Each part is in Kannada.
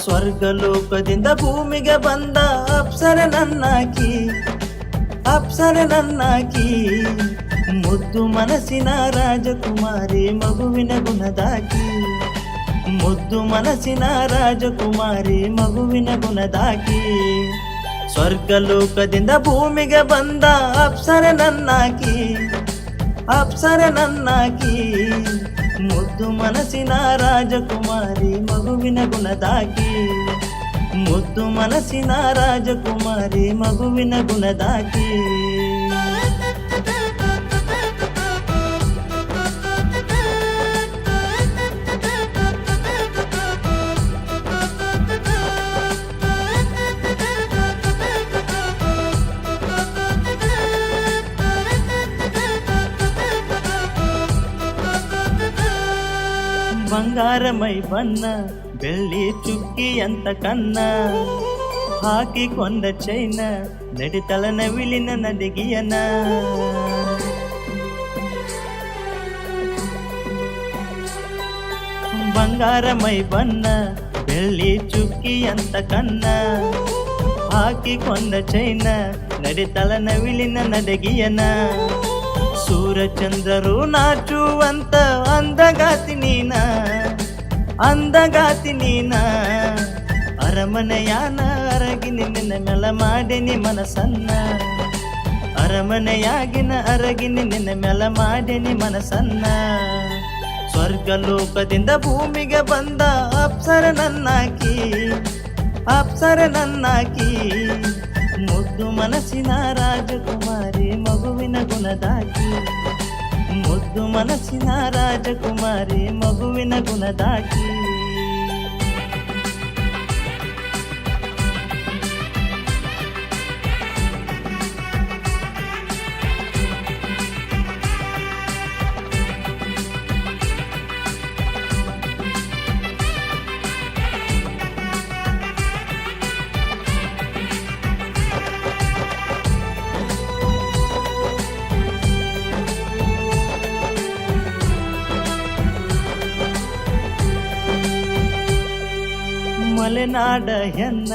ಸ್ವರ್ಗಲೋಕದಿಂದ ಭೂಮಿಗೆ ಬಂದ ಅಪ್ಸರೆ ನನ್ನಾಕಿ, ಅಪ್ಸರೆ ನನ್ನಾಕಿ, ಮುದ್ದು ಮನಸ್ಸಿನ ರಾಜಕುಮಾರಿ ಮಗುವಿನ ಗುಣದಾಕಿ, ಮುದ್ದು ಮನಸ್ಸಿನ ರಾಜಕುಮಾರಿ ಮಗುವಿನ ಗುಣದಾಕಿ. ಸ್ವರ್ಗಲೋಕದಿಂದ ಭೂಮಿಗೆ ಬಂದ ಅಪ್ಸರೆ ನನ್ನಾಕಿ, ಅಪ್ಸರೆ ನನ್ನಾಕಿ, ಮುದ್ದು ಮನಸ್ಸಿನ ರಾಜಕುಮಾರಿ ಮಗುವಿನ ಗುಣದಾಕಿ, ಮುದ್ದು ಮನಸ್ಸಿನ ರಾಜಕುಮಾರಿ ಮಗುವಿನ ಗುಣದಾಕಿ. ಬಂಗಾರ ಮೈ ಬಣ್ಣ ಬೆಳ್ಳಿ ಚುಕ್ಕಿ ಅಂತ ಕನ್ನ ಹಾಕಿಕೊಂಡ ಚೈನ ನಡಿತಳ ನವಿಲಿನ ನಡಿಗೆಯನ. ಬಂಗಾರ ಮೈ ಬಣ್ಣ ಬೆಳ್ಳಿ ಚುಕ್ಕಿ ಅಂತ ಕನ್ನ ಹಾಕಿಕೊಂಡ ಚೈನ ನಡಿತಳ ನವಿಲಿನ ನಡಗಿಯನ. ಸೂರ್ಯಚಂದ್ರರು ನಾಚುವಂತ ಅಂದಗಾತಿ ನೀನ, ಅಂದಗಾತಿ ನೀನ. ಅರಮನೆಯಾನ ಅರಗಿನ ನಿನ್ನ ಮೆಲ ಮಾಡಿನಿ ಮನಸನ್ನ, ಅರಮನೆಯಾಗಿನ ಅರಗಿನ ನಿನ್ನ ಮೆಲ ಮಾಡಿನಿ ಮನಸನ್ನ. ಸ್ವರ್ಗಲೋಕದಿಂದ ಭೂಮಿಗೆ ಬಂದ ಅಪ್ಸರೆ ನನ್ನಾಕಿ, ಅಪ್ಸರೆ ನನ್ನಾಕಿ, ಮುದ್ದು ಮನಸ್ಸಿನ ರಾಜಕುಮಾರಿ ಮಗುವಿನ ಗುಣದಾಕಿ, ಮುದ್ದು ಮನಸ್ಸಿನ ರಾಜಕುಮಾರಿ ಮಗುವಿನ ಗುಣದಾಕಿ. ಮಲೆನಾಡ ಹೆನ್ನ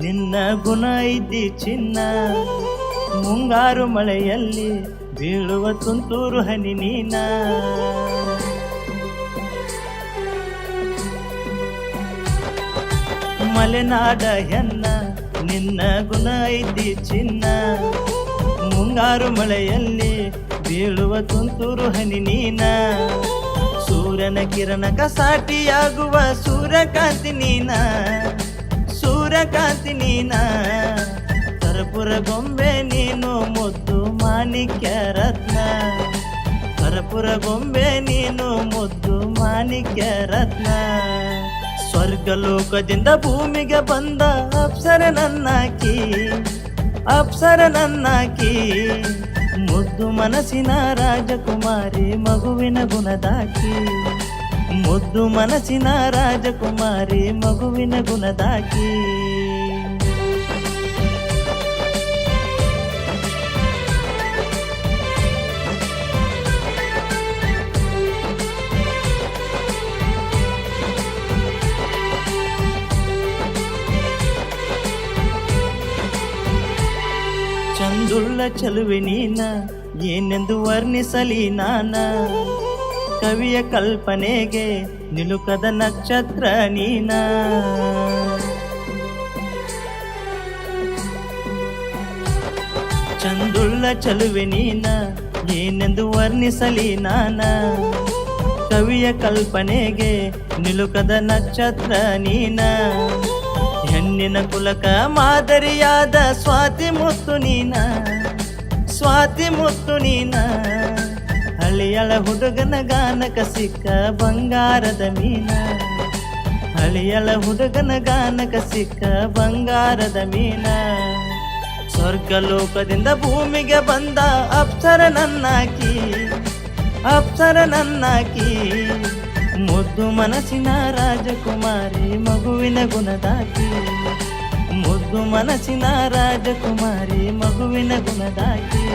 ನಿನ್ನ ಗುಣ ಇದ್ದಿ ಚಿನ್ನ, ಮುಂಗಾರು ಮಳೆಯಲ್ಲಿ ಬೀಳುವ ತುಂತುರು ಹನಿ ನೀನ. ಮಲೆನಾಡ ಹೆನ್ನ ನಿನ್ನ ಗುಣ ಇದ್ದಿ ಚಿನ್ನ, ಮುಂಗಾರು ಮಳೆಯಲ್ಲಿ ಬೀಳುವ ತುಂತುರು ಹನಿ ನೀನ. ಸೂರ್ಯನ ಕಿರಣಕ ಸಾಟಿಯಾಗುವ ಸೂರ್ಯಕಾಂತಿ ನೀನ, ಸೂರ್ಯಕಾಂತಿ ನೀನ. ಕರ್ಪೂರ ಗೊಂಬೆ ನೀನು ಮುದ್ದು ಮಾಣಿಕ್ಯ ರತ್ನ, ಕರ್ಪೂರ ಗೊಂಬೆ ನೀನು ಮುದ್ದು ಮಾಣಿಕ್ಯ ರತ್ನ. ಸ್ವರ್ಗಲೋಕದಿಂದ ಭೂಮಿಗೆ ಬಂದ ಅಪ್ಸರೆ ನನ್ನಾಕಿ, ಅಪ್ಸರೆ ನನ್ನಾಕಿ, ಮುದ್ದು ಮನಸ್ಸಿನ ರಾಜಕುಮಾರಿ ಮಗುವಿನ ಗುಣದಾಕಿ, ಮುದ್ದು ಮನಸ್ಸಿನ ರಾಜಕುಮಾರಿ ಮಗುವಿನ ಗುಣದಾಕಿ. ಚಂದುಳ್ಳ ಚಲುವೆ ನೀನ ಏನೆಂದು ವರ್ಣಿಸಲಿ ನಾನ, ಕವಿಯ ಕಲ್ಪನೆಗೆ ನಿಲುಕದ ನಕ್ಷತ್ರ ನೀನ. ಚಂದುಳ್ಳ ಚಲುವೆ ನೀನ ಏನೆಂದು ವರ್ಣಿಸಲಿ ನಾನ, ಕವಿಯ ಕಲ್ಪನೆಗೆ ನಿಲುಕದ ನಕ್ಷತ್ರ ನೀನ. ಹೆಣ್ಣಿನ ಕುಲಕ ಮಾದರಿಯಾದ ಸ್ವಾತಿ ಮುತ್ತು ನೀನ, ಸ್ವಾತಿ ಮುತ್ತು ನೀನ. ಹಳಿಯಳ ಹುಡುಗನ ಗಾನಕ ಸಿಕ್ಕ ಬಂಗಾರದ ಮೀನ, ಹಳಿಯಳ ಹುಡುಗನ ಗಾನಕ ಸಿಕ್ಕ ಬಂಗಾರದ ಮೀನ. ಸ್ವರ್ಗಲೋಕದಿಂದ ಭೂಮಿಗೆ ಬಂದ ಅಪ್ಸರೆ ನನ್ನಾಕಿ, ಅಪ್ಸರೆ ನನ್ನಾಕಿ, ಮುದ್ದು ಮನಸ್ಸಿನ ರಾಜಕುಮಾರಿ ಮಗುವಿನ ಗುಣದಾಕಿ, ಮುದ್ದು ಮನಸ್ಸಿನ ರಾಜಕುಮಾರಿ ಮಗುವಿನ ಗುಣದಾಕಿ.